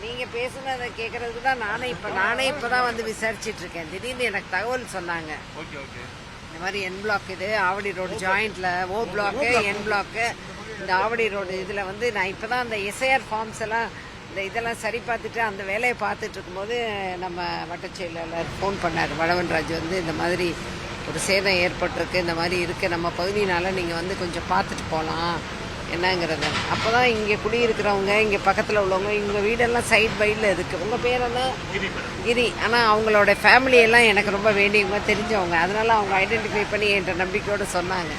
நீங்க பேசுனதை கேக்குறதுக்கு தான் நானே இப்பதான் வந்து விசாரிச்சிட்டு இருக்கேன். திடீர்னு எனக்கு தகவல் சொன்னாங்க. இந்த மாதிரி என் பிளாக் இது ஆவடி ரோடு ஜாயிண்ட்ல ஓ பிளாக் என் பிளாக் இந்த ஆவடி ரோடு இதுல வந்து நான் இப்பதான் அந்த எஸ்ஐஆர் ஃபார்ம்ஸ் எல்லாம் இதெல்லாம் சரி பார்த்துட்டு அந்த வேலையை பார்த்துட்டு இருக்கும்போது நம்ம வட்டச்செயலாளர் ஃபோன் பண்ணார். வளவன்ராஜ் வந்து இந்த மாதிரி ஒரு சேதம் ஏற்பட்டிருக்கு, இந்த மாதிரி இருக்குது நம்ம பகுதியினால நீங்கள் வந்து கொஞ்சம் பார்த்துட்டு போகலாம் என்னங்கிறத. அப்போ தான் இங்கே குடியிருக்கிறவங்க இங்கே பக்கத்தில் உள்ளவங்க இவங்க வீடெல்லாம் சைட் பைடில் இருக்குது. உங்கள் பேரெல்லாம் கிரி. ஆனால் அவங்களோட ஃபேமிலியெல்லாம் எனக்கு ரொம்ப வேண்டியவங்க தெரிஞ்சவங்க, அதனால அவங்க ஐடென்டிஃபை பண்ணி என்ற நம்பிக்கையோடு சொன்னாங்க.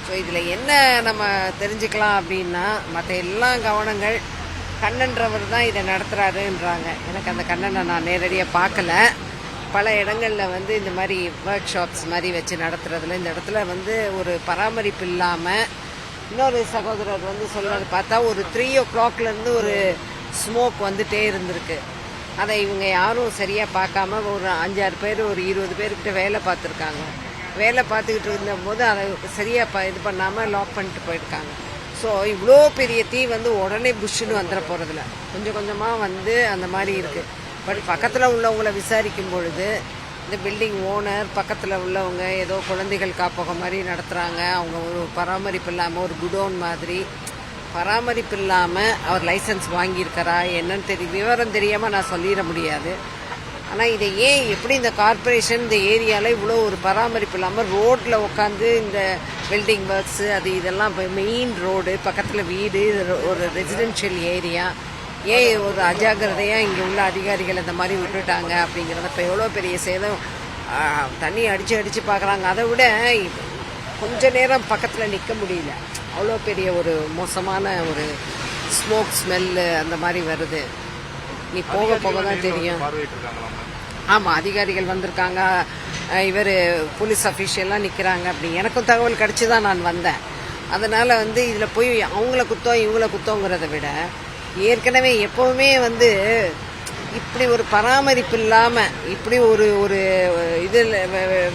ஸோ இதில் என்ன நம்ம தெரிஞ்சுக்கலாம் அப்படின்னா மற்ற எல்லா கவனங்கள் கண்ணன்றவர் தான் இதை நடத்துகிறாருன்றாங்க. எனக்கு அந்த கண்ணனை நான் நேரடியாக பார்க்கல. பல இடங்களில் வந்து இந்த மாதிரி ஒர்க் ஷாப்ஸ் மாதிரி வச்சு நடத்துறதுல இந்த இடத்துல வந்து ஒரு பராமரிப்பு இல்லாமல் இன்னொரு சகோதரர் வந்து சொல்கிறது பார்த்தா ஒரு 3 o'clockலேருந்து ஒரு ஸ்மோக் வந்துட்டே இருந்திருக்கு. அதை இவங்க யாரும் சரியாக பார்க்காம ஒரு 5-6 பேர் ஒரு 20 பேர்கிட்ட வேலை பார்த்துருக்காங்க. வேலை பார்த்துக்கிட்டு இருந்தபோது அதை சரியாக இது பண்ணாமல் லாக் பண்ணிட்டு போயிருக்காங்க. ஸோ இவ்வளோ பெரிய தீ வந்து உடனே புஷ்ஷுன்னு வந்துட போகிறதில்ல, கொஞ்சம் கொஞ்சமாக வந்து அந்த மாதிரி இருக்குது. பட் பக்கத்தில் உள்ளவங்களை விசாரிக்கும் பொழுது இந்த பில்டிங் ஓனர் பக்கத்தில் உள்ளவங்க ஏதோ குழந்தைகள் காப்பகம் மாதிரி நடத்துகிறாங்க. அவங்க ஒரு பராமரிப்பு இல்லாமல் ஒரு குடோன் மாதிரி பராமரிப்பு இல்லாமல் அவர் லைசன்ஸ் வாங்கியிருக்காரா என்னன்னு விவரம் தெரியாமல் நான் சொல்லிட முடியாது. ஆனால் இதை ஏன் எப்படி இந்த கார்பரேஷன் இந்த ஏரியாவில் இவ்வளோ ஒரு பராமரிப்பு இல்லாமல் ரோட்டில் உட்காந்து இந்த பில்டிங் ஒர்க்ஸு அது இதெல்லாம் இப்போ மெயின் ரோடு பக்கத்தில் வீடு ஒரு ரெசிடென்ஷியல் ஏரியா ஏன் ஒரு அஜாக்கிரதையாக இங்கே உள்ள அதிகாரிகள் இந்த மாதிரி விட்டுட்டாங்க அப்படிங்கிறத. இப்போ எவ்வளோ பெரிய சேதம், தண்ணி அடித்து பார்க்குறாங்க. அதை விட கொஞ்ச நேரம் பக்கத்தில் நிற்க முடியல, அவ்வளோ பெரிய ஒரு மோசமான ஒரு ஸ்மோக் ஸ்மெல்லு அந்த மாதிரி வருது. நீ போக போக தான் தெரியும். ஆமாம், அதிகாரிகள் வந்திருக்காங்க, இவர் போலீஸ் அஃபீஷியல்லாம் நிற்கிறாங்க. அப்படி எனக்கும் தகவல் கிடச்சி தான் நான் வந்தேன். அதனால் வந்து இதில் போய் அவங்கள குத்தம் இவங்கள குத்தங்கிறத விட ஏற்கனவே எப்போவுமே வந்து இப்படி ஒரு பராமரிப்பு இல்லாமல் இப்படி ஒரு ஒரு இதில்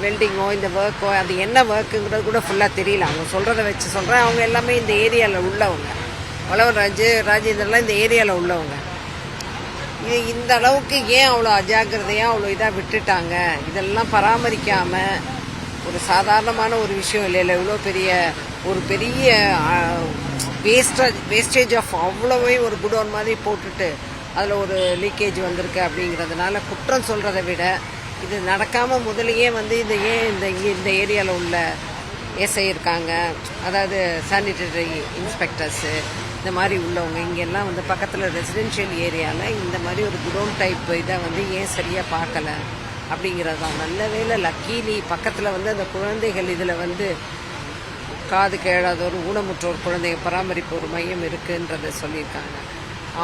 வெல்டிங்கோ இந்த ஒர்க்கோ அது என்ன ஒர்க்குங்கிறது கூட ஃபுல்லாக தெரியல. அவங்க சொல்கிறத வச்சு சொல்கிறேன். அவங்க எல்லாமே இந்த ஏரியாவில் உள்ளவங்க, வளவன்ராஜ் ராஜேந்திரலாம் இந்த ஏரியாவில் உள்ளவங்க. இது இந்த அளவுக்கு ஏன் அவ்வளோ அஜாக்கிரதையாக அவ்வளோ இதாக விட்டுட்டாங்க, இதெல்லாம் பராமரிக்காமல் ஒரு சாதாரணமான ஒரு விஷயம் இல்லை. இவ்வளோ ஒரு பெரிய வேஸ்டேஜ் ஆஃப் அவ்வளோவே ஒரு குடோன் மாதிரி போட்டுட்டு அதில் ஒரு லீக்கேஜ் வந்திருக்கு அப்படிங்கிறதுனால குற்றம் சொல்கிறத விட இது நடக்காமல் முதலையே வந்து இந்த ஏரியாவில் உள்ள எஸ்ஐ இருக்காங்க, அதாவது சானிட்டரி இன்ஸ்பெக்டர்ஸு இந்த மாதிரி உள்ளவங்க இங்கெல்லாம் வந்து பக்கத்தில் ரெசிடென்ஷியல் ஏரியாவில் இந்த மாதிரி ஒரு குடோன் டைப் இதை வந்து ஏன் சரியாக பார்க்கல அப்படிங்கிறது தான். நல்ல வேளை லக்கீலி பக்கத்தில் வந்து அந்த குழந்தைகள் இதில் வந்து காது கேளாத ஒரு ஊனமுற்றோர் குழந்தைங்க பராமரிப்பு ஒரு மையம் இருக்குன்றதை சொல்லியிருக்காங்க.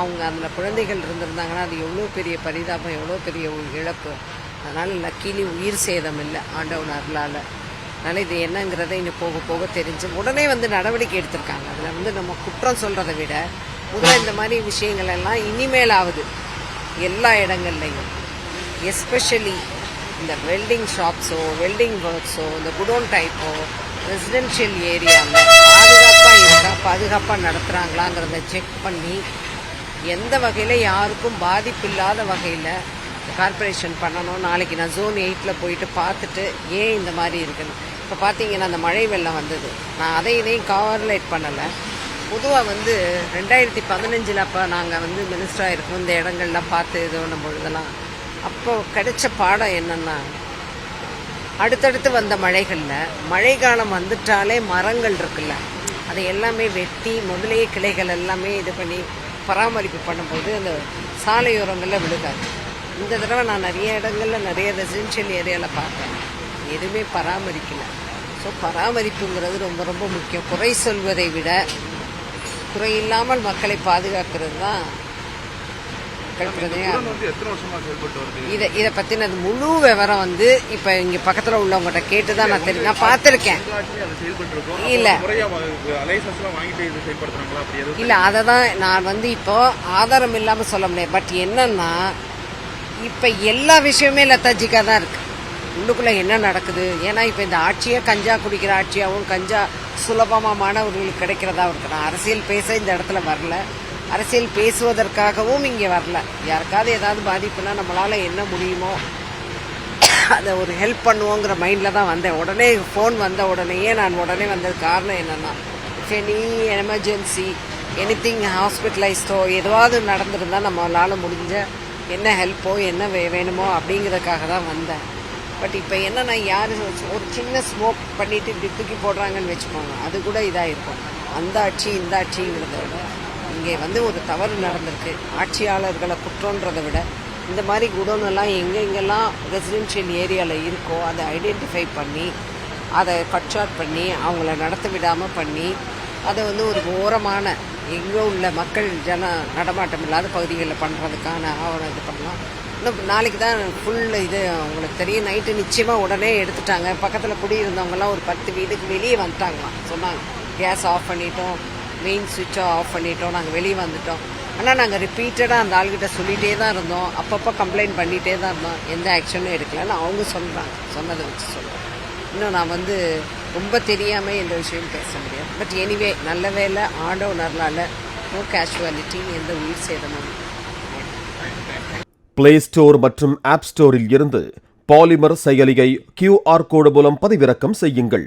அவங்க அதில் குழந்தைகள் இருந்திருந்தாங்கன்னா அது எவ்வளோ பெரிய பரிதாபம், எவ்வளோ பெரிய இழப்பு. அதனால் லக்கீலி உயிர் சேதம் இல்லை ஆண்டவன் அருளால். அதனால் இது என்னங்கிறத இன்னும் போக போக தெரிஞ்சு உடனே வந்து நடவடிக்கை எடுத்திருக்காங்க. அதில் வந்து நம்ம குற்றம் சொல்கிறத விட முதல்ல இந்த மாதிரி விஷயங்கள் எல்லாம் இனிமேலாவது எல்லா இடங்கள்லையும் எஸ்பெஷலி இந்த வெல்டிங் ஷாப்ஸோ வெல்டிங் ஒர்க்ஸோ இந்த குடோன் டைப்போ ரெசிடென்ஷியல் ஏரியாவில் பாதுகாப்பாக நடத்துகிறாங்களாங்கிறத செக் பண்ணி எந்த வகையில் யாருக்கும் பாதிப்பு இல்லாத வகையில் கார்பரேஷன் பண்ணணும். நாளைக்கு நான் Zone 8 போயிட்டு பார்த்துட்டு ஏன் இந்த மாதிரி இருக்குன்னு. இப்போ பார்த்தீங்கன்னா அந்த மழை வெள்ளம் வந்தது, நான் இதையும் கார்லேட் பண்ணலை. பொதுவாக வந்து 2015 அப்போ நாங்கள் வந்து மினிஸ்டராக இருக்கோம், இந்த இடங்கள்லாம் பார்த்து இது பண்ணும் பொழுதெல்லாம் அப்போ கிடைச்ச பாடம் என்னென்னா அடுத்தடுத்து வந்த மழைகளில் மழை காலம் வந்துட்டாலே மரங்கள் இருக்குல்ல அதை எல்லாமே வெட்டி முதலையே கிளைகள் எல்லாமே இது பண்ணி பராமரிப்பு பண்ணும்போது அந்த சாலையோரங்களில் விழுகாது. இந்த தடவை நான் நிறைய இடங்களில் நிறைய ரெசிடென்ஷியல் ஏரியாவில் பார்த்தேன், எதுவுமே பராமரிக்கலை. ஸோ பராமரிப்புங்கிறது ரொம்ப ரொம்ப முக்கியம். குறை சொல்வதை விட குறையில்லாமல் மக்களை பாதுகாக்கிறது தான் இதை பற்றினது முழு விவரம் வந்து இப்போ இங்கே பக்கத்தில் உள்ளவங்ககிட்ட கேட்டு தான் நான் தெரியும், நான் பார்த்துருக்கேன். இல்லை அதை தான் நான் வந்து இப்போ ஆதாரம் இல்லாமல் சொல்ல முடியாது. பட் என்னன்னா இப்போ எல்லா விஷயமே லத்தாஜிக்காக தான் இருக்குது. உள்ளுக்குள்ளே என்ன நடக்குது, ஏன்னா இப்போ இந்த ஆட்சியை கஞ்சா குடிக்கிற ஆட்சியாகவும் கஞ்சா சுலபமாக மாணவர்களுக்கு கிடைக்கிறதாகவும் இருக்கு. நான் அரசியல் பேச இந்த இடத்துல வரல, அரசியல் பேசுவதற்காகவும் இங்கே வரல. யாருக்காவது ஏதாவது பாதிப்புனா நம்மளால் என்ன முடியுமோ அதை ஒரு ஹெல்ப் பண்ணுவோங்கிற மைண்டில் தான் வந்தேன். உடனே ஃபோன் வந்த உடனேயே நான் உடனே வந்தது காரணம் என்னென்னா, இஃப் எனி எமர்ஜென்சி எனிதிங் ஹாஸ்பிட்டலைஸ்டோ எதுவாவது நடந்திருந்தால் நம்மளால் முடிஞ்ச என்ன ஹெல்ப்போ என்ன வேணுமோ அப்படிங்கிறதுக்காக தான் வந்தேன். பட் இப்போ என்னென்னா, யார் ஒரு சின்ன ஸ்மோக் பண்ணிவிட்டு இப்படி தூக்கி போடுறாங்கன்னு வச்சுக்கோங்க, அது கூட இதாக இருக்கும். அந்த ஆட்சி இந்த ஆட்சிங்கிறத விட இங்கே ஒரு தவறு நடந்திருக்கு. ஆட்சியாளர்களை குற்றன்றதை விட இந்த மாதிரி குடோனெல்லாம் எங்கெங்கெல்லாம் ரெசிடென்ஷியல் ஏரியாவில் இருக்கோ அதை ஐடென்டிஃபை பண்ணி அதை கட்சாட் பண்ணி அவங்கள நடத்த விடாமல் பண்ணி அதை ஒரு ஓரமான எங்கே உள்ள மக்கள் நடமாட்டம் இல்லாத பகுதிகளில் பண்ணுறதுக்கான ஆவணம் இது பண்ணலாம். இன்னும் நாளைக்கு தான் ஃபுல் இது உங்களுக்கு தெரியும். நைட்டு நிச்சயமாக உடனே எடுத்துட்டாங்க. பக்கத்தில் குடியிருந்தவங்கலாம் ஒரு 10 வீட்டுக்கு வெளியே வந்துட்டாங்களாம். சொன்னாங்க கேஸ் ஆஃப் பண்ணிட்டோம், மெயின் சுவிட்சை ஆஃப் பண்ணிட்டோம், நாங்கள் வெளியே வந்துட்டோம். ஆனால் நாங்கள் ரிப்பீட்டடாக அந்த ஆள்கிட்ட சொல்லிகிட்டே தான் இருந்தோம், அப்பப்போ கம்ப்ளைண்ட் பண்ணிகிட்டே தான் இருந்தோம், எந்த ஆக்ஷனும் எடுக்கலன்னு அவங்க சொல்கிறாங்க. சொன்னதை வச்சு சொல்கிறேன். இன்னும் நான் ரொம்ப தெரியாமல் எந்த விஷயம் பேச முடியாது. பட் எனிவே நல்ல வேலை ஆண்டோனர்னால நோ கேஷுவாலிட்டி, எந்த உயிர் சேதமும். பிளே ஸ்டோர் மற்றும் ஆப் ஸ்டோரில் இருந்து பாலிமர் செயலியை QR கோடு மூலம் பதிவிறக்கம் செய்யுங்கள்.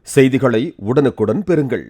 செய்திகளை உடனுக்குடன் பெறுங்கள்.